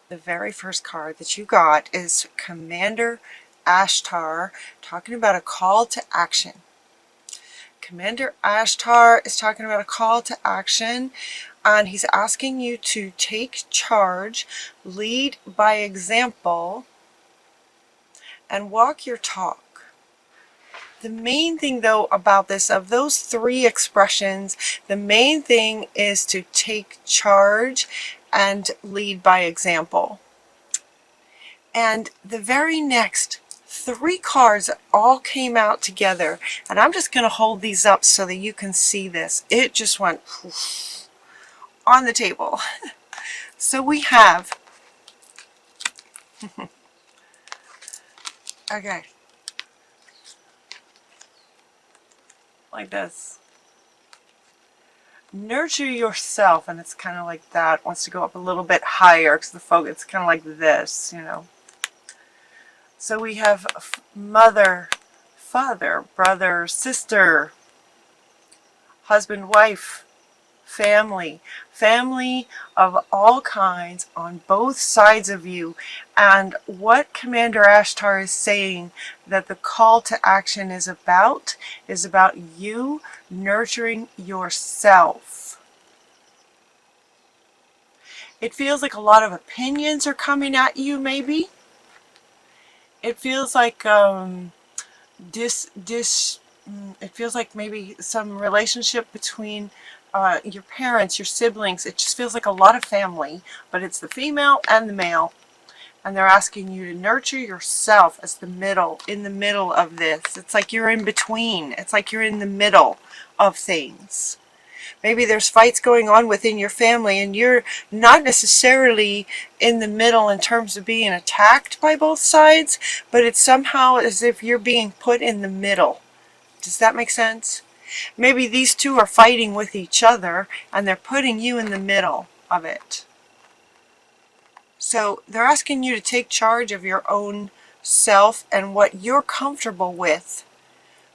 The very first card that you got is Commander Ashtar, talking about a call to action. Commander Ashtar is talking about a call to action, and he's asking you to take charge, lead by example, and walk your talk. The main thing though about this, of those three expressions, the main thing is to take charge and lead by example. And the very next three cards all came out together, and I'm just going to hold these up so that you can see this. It just went poof on the table. So we have, okay, like this. Nurture yourself, and it's kind of like that. It wants to go up a little bit higher because the focus, it's kind of like this, you know. So we have mother, father, brother, sister, husband, wife, family, family of all kinds on both sides of you. And what Commander Ashtar is saying that the call to action is about you nurturing yourself. It feels like a lot of opinions are coming at you, maybe. It feels like it feels like maybe some relationship between your parents, your siblings. It just feels like a lot of family, but it's the female and the male. And they're asking you to nurture yourself as in the middle of this. It's like you're in between. It's like you're in the middle of things. Maybe there's fights going on within your family and you're not necessarily in the middle in terms of being attacked by both sides, but it's somehow as if you're being put in the middle. Does that make sense? Maybe these two are fighting with each other and they're putting you in the middle of it. So they're asking you to take charge of your own self and what you're comfortable with.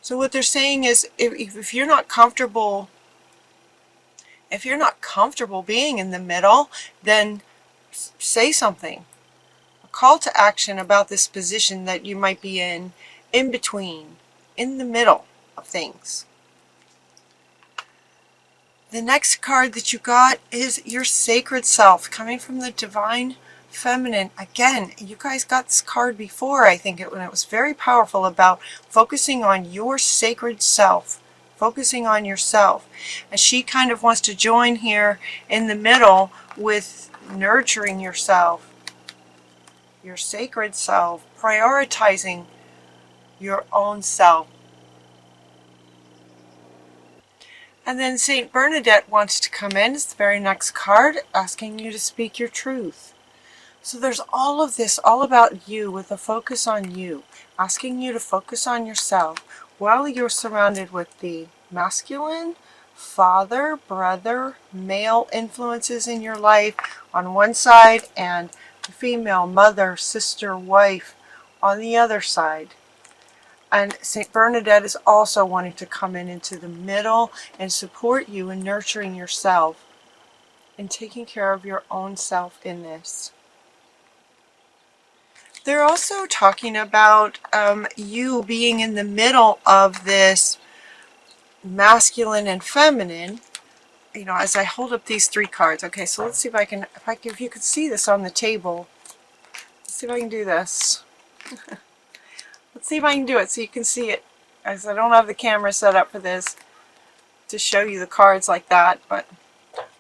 So what they're saying is if you're not comfortable being in the middle, then say something. A call to action about this position that you might be in between, in the middle of things. The next card that you got is your sacred self, coming from the divine feminine. Again, you guys got this card before, I think, when it was very powerful about focusing on your sacred self, focusing on yourself. And she kind of wants to join here in the middle with nurturing yourself, your sacred self, prioritizing your own self. And then Saint Bernadette wants to come in. It's the very next card, asking you to speak your truth. So there's all of this, all about you, with a focus on you, asking you to focus on yourself while you're surrounded with the masculine, father, brother, male influences in your life on one side and the female, mother, sister, wife on the other side. And St. Bernadette is also wanting to come into the middle and support you in nurturing yourself and taking care of your own self in this. They're also talking about you being in the middle of this masculine and feminine. You know, as I hold up these three cards. Okay, so let's see if I can, if you could see this on the table. Let's see if I can do this. Let's see if I can do it so you can see it, as I don't have the camera set up for this to show you the cards like that. But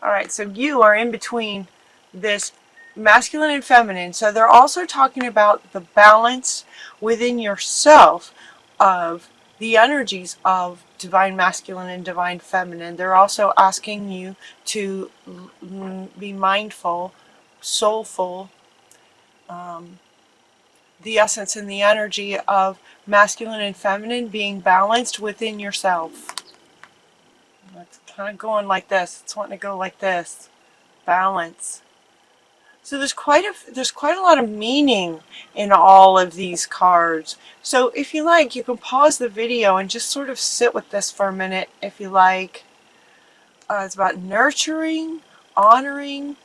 alright, so you are in between this masculine and feminine. So they're also talking about the balance within yourself of the energies of divine masculine and divine feminine. They're also asking you to be mindful, soulful, the essence and the energy of masculine and feminine being balanced within yourself. It's kind of going like this. It's wanting to go like this. Balance. So there's quite a lot of meaning in all of these cards. So if you like, you can pause the video and just sort of sit with this for a minute if you like. It's about nurturing, honoring,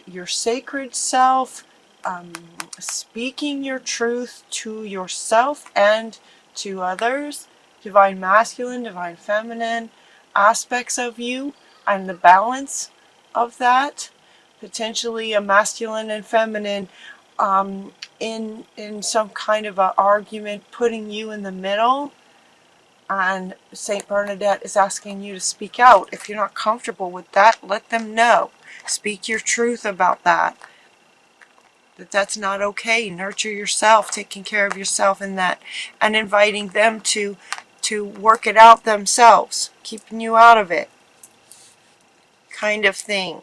your sacred self, speaking your truth to yourself and to others, divine masculine, divine feminine aspects of you, and the balance of that, potentially a masculine and feminine in some kind of an argument, putting you in the middle. And Saint Bernadette is asking you to speak out. If you're not comfortable with that, let them know. Speak your truth about that. That's not okay. Nurture yourself, taking care of yourself in that, and inviting them to work it out themselves, keeping you out of it, kind of thing.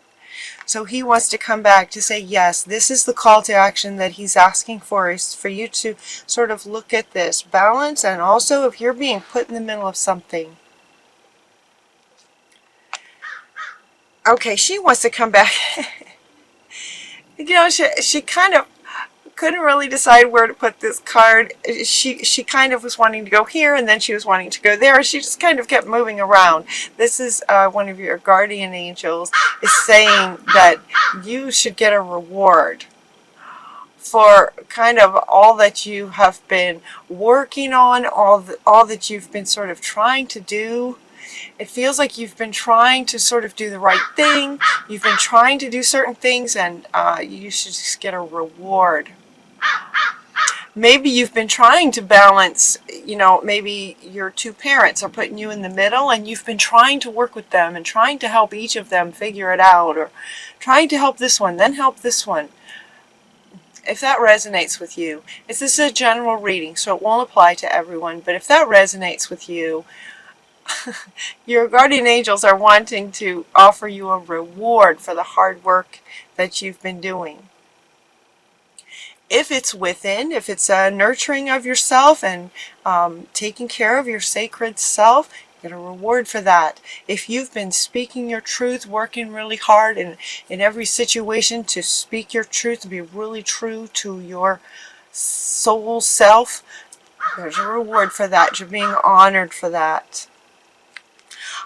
So he wants to come back to say, yes, this is the call to action that he's asking for, is for you to sort of look at this balance, and also if you're being put in the middle of something. Okay, she wants to come back. You know, she kind of couldn't really decide where to put this card. She kind of was wanting to go here, and then she was wanting to go there. She just kind of kept moving around. This is one of your guardian angels is saying that you should get a reward for kind of all that you have been working on, all that you've been sort of trying to do. It feels like you've been trying to sort of do the right thing. You've been trying to do certain things, and you should just get a reward. Maybe you've been trying to balance, you know, maybe your two parents are putting you in the middle, and you've been trying to work with them and trying to help each of them figure it out, or trying to help this one, then help this one. If that resonates with you, this is a general reading, so it won't apply to everyone, but if that resonates with you, your guardian angels are wanting to offer you a reward for the hard work that you've been doing. If it's within, if it's a nurturing of yourself and taking care of your sacred self, get a reward for that. If you've been speaking your truth, working really hard in every situation to speak your truth, to be really true to your soul self, there's a reward for that. You're being honored for that.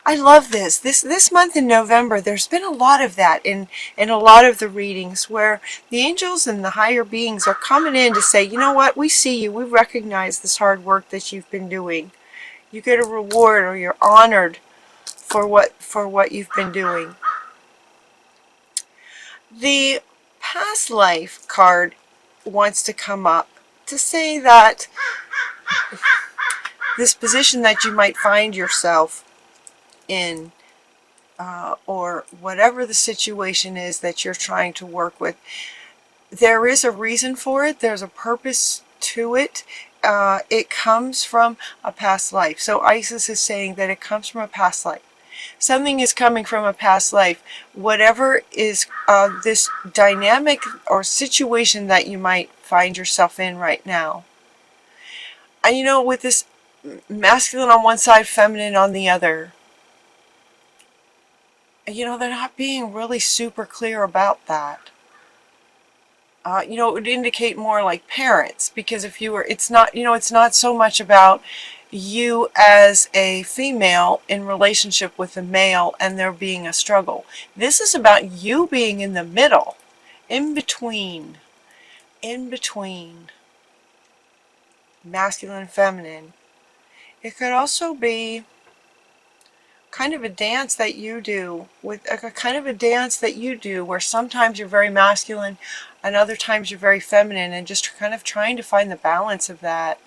I love this. This month in November, there's been a lot of that in a lot of the readings, where the angels and the higher beings are coming in to say, you know what, we see you. We recognize this hard work that you've been doing. You get a reward, or you're honored for what you've been doing. The past life card wants to come up to say that this position that you might find yourself in, or whatever the situation is that you're trying to work with, there is a reason for it. There's a purpose to it. It comes from a past life. So Isis is saying that it comes from a past life. Something is coming from a past life. Whatever is this dynamic or situation that you might find yourself in right now. And you know, with this masculine on one side, feminine on the other, you know, they're not being really super clear about that. You know, it would indicate more like parents, because if you were, it's not, you know, it's not so much about you as a female in relationship with a male and there being a struggle. This is about you being in the middle, in between masculine and feminine. It could also be kind of a dance that you do, with a kind of a dance that you do where sometimes you're very masculine and other times you're very feminine, and just kind of trying to find the balance of that.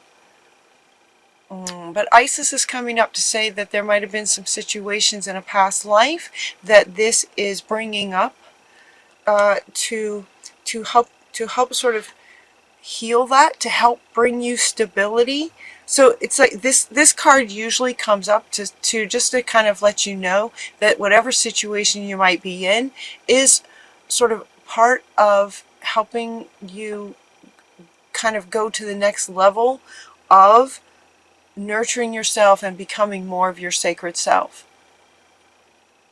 But Isis is coming up to say that there might have been some situations in a past life that this is bringing up to help sort of heal that, to help bring you stability. So it's like this card usually comes up to just to kind of let you know that whatever situation you might be in is sort of part of helping you kind of go to the next level of nurturing yourself and becoming more of your sacred self.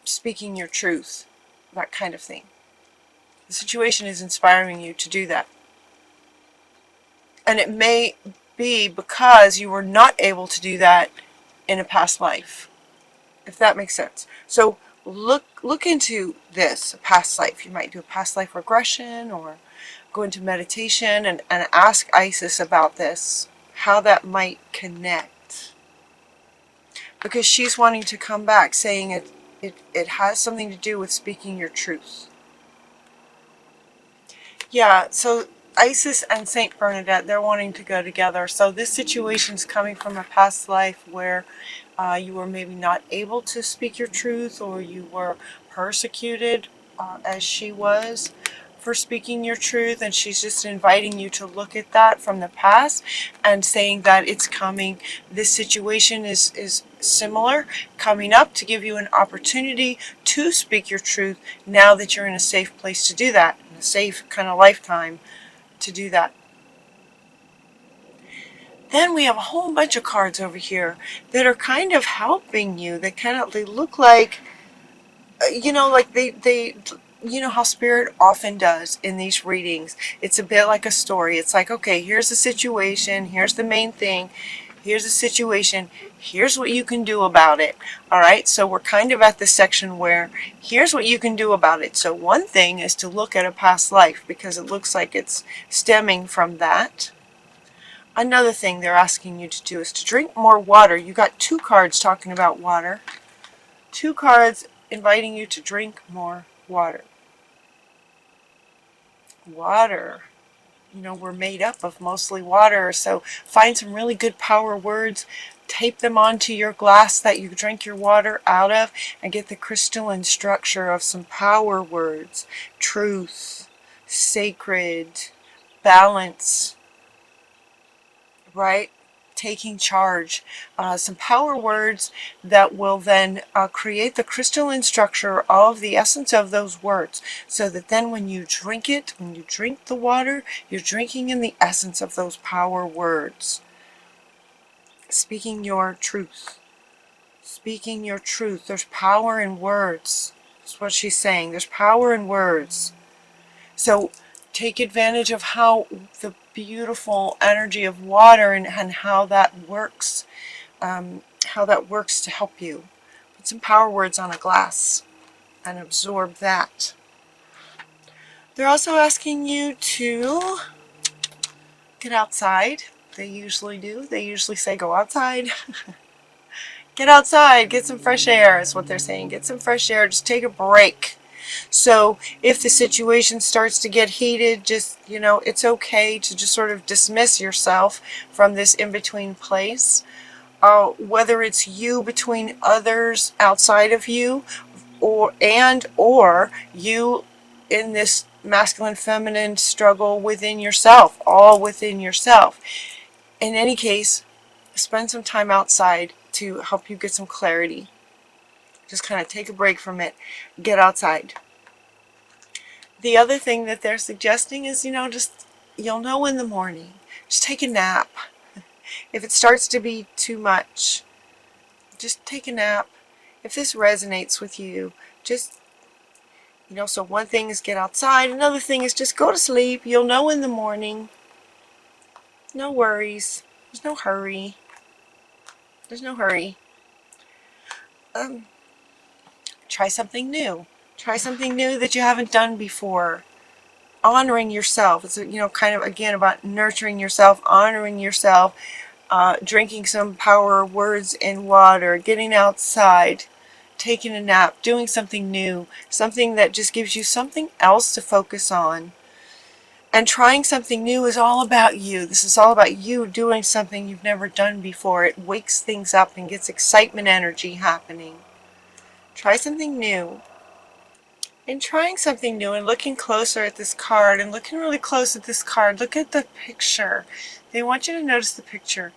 Speaking your truth, that kind of thing. The situation is inspiring you to do that. And it may be because you were not able to do that in a past life, if that makes sense. So look into this, a past life. You might do a past life regression or go into meditation and ask Isis about this, how that might connect. Because she's wanting to come back, saying it has something to do with speaking your truth. Yeah, so Isis and Saint Bernadette, they're wanting to go together. So this situation's coming from a past life where you were maybe not able to speak your truth, or you were persecuted as she was for speaking your truth, and she's just inviting you to look at that from the past and saying that it's coming, this situation is similar, coming up to give you an opportunity to speak your truth now that you're in a safe place to do that, in a safe kind of lifetime to do that. Then we have a whole bunch of cards over here that are kind of helping you. They look like, like they you know how spirit often does in these readings. It's a bit like a story. It's like, okay, here's the situation, here's the main thing, here's the situation, here's what you can do about it. All right, so we're kind of at the section where here's what you can do about it. So one thing is to look at a past life, because it looks like it's stemming from that. Another thing they're asking you to do is to drink more water. You got 2 cards talking about water. 2 cards inviting you to drink more water. Water. We're made up of mostly water, so find some really good power words, tape them onto your glass that you drink your water out of, and get the crystalline structure of some power words. Truth, sacred, balance, right? Taking charge. Some power words that will then create the crystalline structure of the essence of those words, so that then when you drink it, when you drink the water, you're drinking in the essence of those power words. Speaking your truth. Speaking your truth. There's power in words. That's what she's saying. There's power in words. So take advantage of how the beautiful energy of water and how that works, to help you. Put some power words on a glass and absorb that. They're also asking you to get outside. They usually do. They usually say go outside. Get outside, get some fresh air is what they're saying. Get some fresh air, just take a break. So if the situation starts to get heated, just, it's okay to just sort of dismiss yourself from this in-between place. Whether it's you between others outside of you, or you in this masculine feminine struggle within yourself, all within yourself. In any case, spend some time outside to help you get some clarity. Just kind of take a break from it. Get outside. The other thing that they're suggesting is, you'll know in the morning. Just take a nap. If it starts to be too much, just take a nap. If this resonates with you, just, so one thing is get outside. Another thing is just go to sleep. You'll know in the morning. No worries. There's no hurry. There's no hurry. Try something new. Try something new that you haven't done before. Honoring yourself. It's, kind of, again, about nurturing yourself, honoring yourself, drinking some power words in water, getting outside, taking a nap, doing something new, something that just gives you something else to focus on. And trying something new is all about you. This is all about you doing something you've never done before. It wakes things up and gets excitement energy happening. Try something new. In trying something new and looking closer at this card and looking really close at this card, look at the picture. They want you to notice the picture.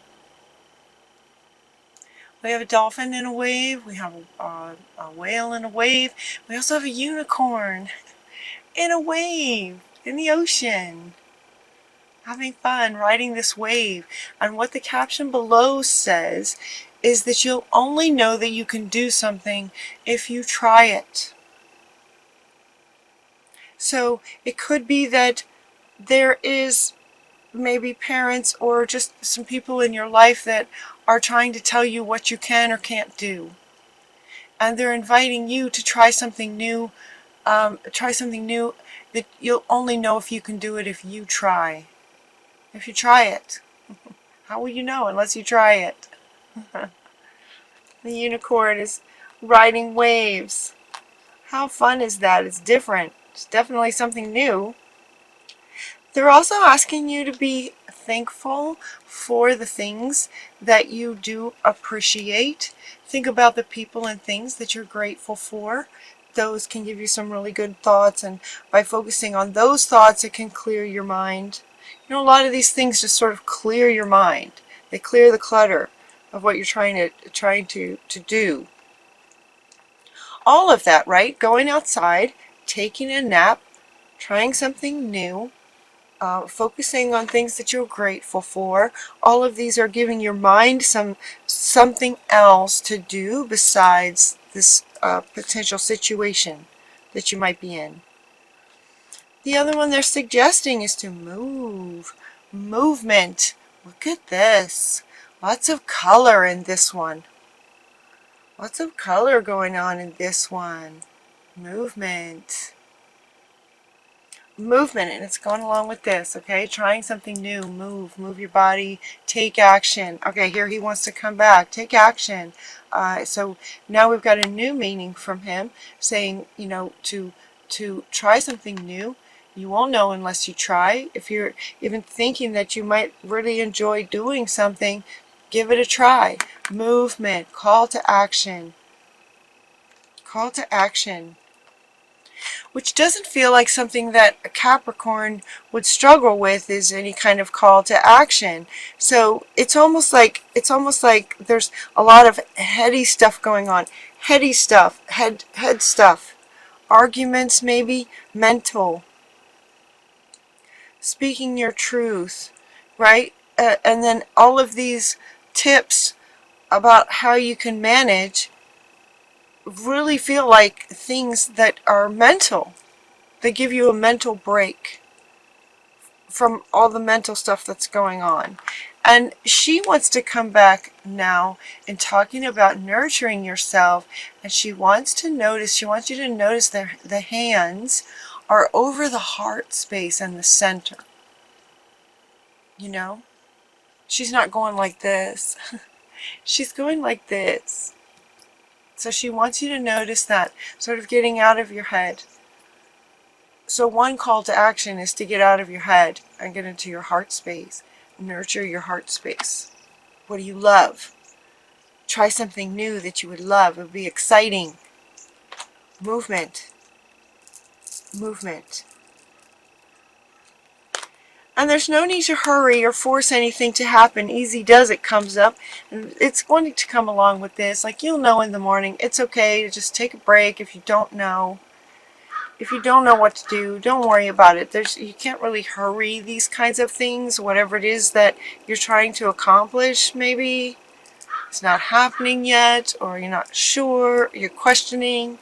We have a dolphin in a wave. We have a whale in a wave. We also have a unicorn in a wave in the ocean, having fun riding this wave. And what the caption below says is that you'll only know that you can do something if you try it. So it could be that there is maybe parents or just some people in your life that are trying to tell you what you can or can't do. and they're inviting you to try something new. Try something new that you'll only know if you can do it if you try. If you try it. How will you know unless you try it? The unicorn is riding waves. How fun is that? It's different. It's definitely something new. They're also asking you to be thankful for the things that you do appreciate. Think about the people and things that you're grateful for. Those can give you some really good thoughts, and by focusing on those thoughts, it can clear your mind. You know, a lot of these things just sort of clear your mind. They clear the clutter of what you're trying to do. All of that, right? Going outside, taking a nap, trying something new, focusing on things that you're grateful for. All of these are giving your mind something else to do besides this potential situation that you might be in. The other one they're suggesting is to move. Movement. Look at this. Lots of color in this one. Lots of color going on in this one. Movement. Movement, and it's going along with this, okay? Trying something new. Move your body, take action. Okay, here he wants to come back. Take action. So now we've got a new meaning from him, saying, you know, to try something new. You won't know unless you try. If you're even thinking that you might really enjoy doing something, give it a try. Movement, call to action. Call to action. Which doesn't feel like something that a Capricorn would struggle with, is any kind of call to action. So it's almost like there's a lot of heady stuff going on. Heady stuff, head stuff. Arguments maybe, mental. Speaking your truth, right? And then all of these tips about how you can manage really feel like things that are mental. They give you a mental break from all the mental stuff that's going on. And she wants to come back now and talking about nurturing yourself. And she wants you to notice the hands are over the heart space and the center. You know? She's not going like this. She's going like this. So she wants you to notice that, sort of getting out of your head. So one call to action is to get out of your head and get into your heart space. Nurture your heart space. What do you love? Try something new that you would love. It would be exciting. Movement. Movement. And there's no need to hurry or force anything to happen. Easy does it comes up. And it's going to come along with this. Like, you'll know in the morning. It's okay to just take a break if you don't know. If you don't know what to do, don't worry about it. You can't really hurry these kinds of things. Whatever it is that you're trying to accomplish, maybe it's not happening yet, or you're not sure, you're questioning.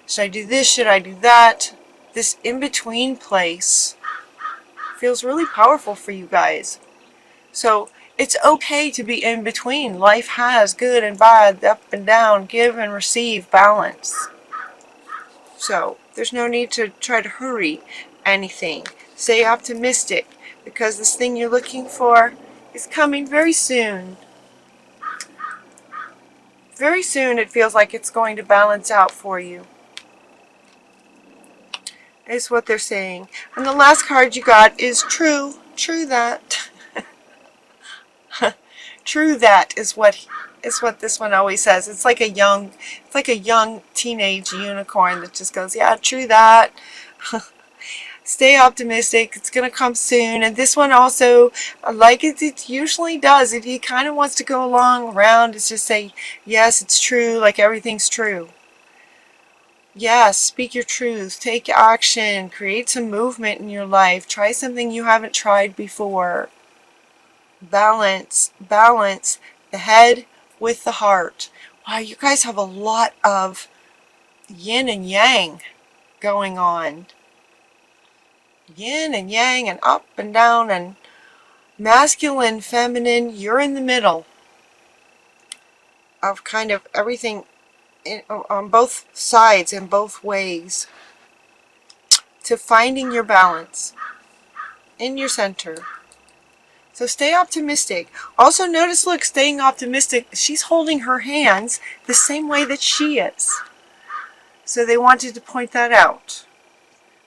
Should I do this? Should I do that? This in-between place feels really powerful for you guys. So it's okay to be in between. Life has good and bad, up and down, give and receive, balance. So there's no need to try to hurry anything. Stay optimistic, because this thing you're looking for is coming very soon. Very soon it feels like it's going to balance out for you. Is what they're saying. And the last card you got is true. True that. True that is what this one always says. It's like a young teenage unicorn that just goes, yeah, true that. Stay optimistic. It's going to come soon. And this one also, like it usually does, if he kind of wants to go along around, it's just say, yes, it's true, like everything's true. Yes, speak your truth. Take action. Create some movement in your life. Try something you haven't tried before. Balance. Balance the head with the heart. Wow, you guys have a lot of yin and yang going on. Yin and yang and up and down and masculine, feminine. You're in the middle of kind of everything on both sides in both ways to finding your balance in your center. So stay optimistic. Also notice, look, staying optimistic, she's holding her hands the same way that she is. So they wanted to point that out.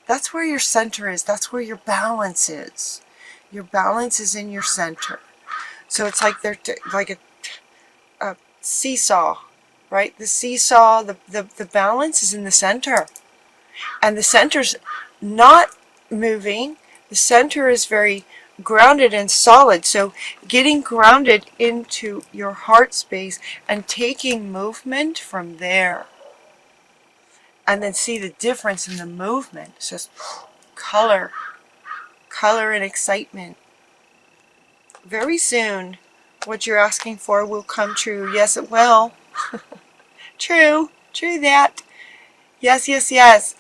That's where your center is. That's where your balance is. Your balance is in your center. So it's like they're like a seesaw, right? The seesaw, the balance is in the center. And the center's not moving. The center is very grounded and solid. So getting grounded into your heart space and taking movement from there. And then see the difference in the movement. It's just color and excitement. Very soon, what you're asking for will come true. Yes, it will. True that. Yes, yes, yes.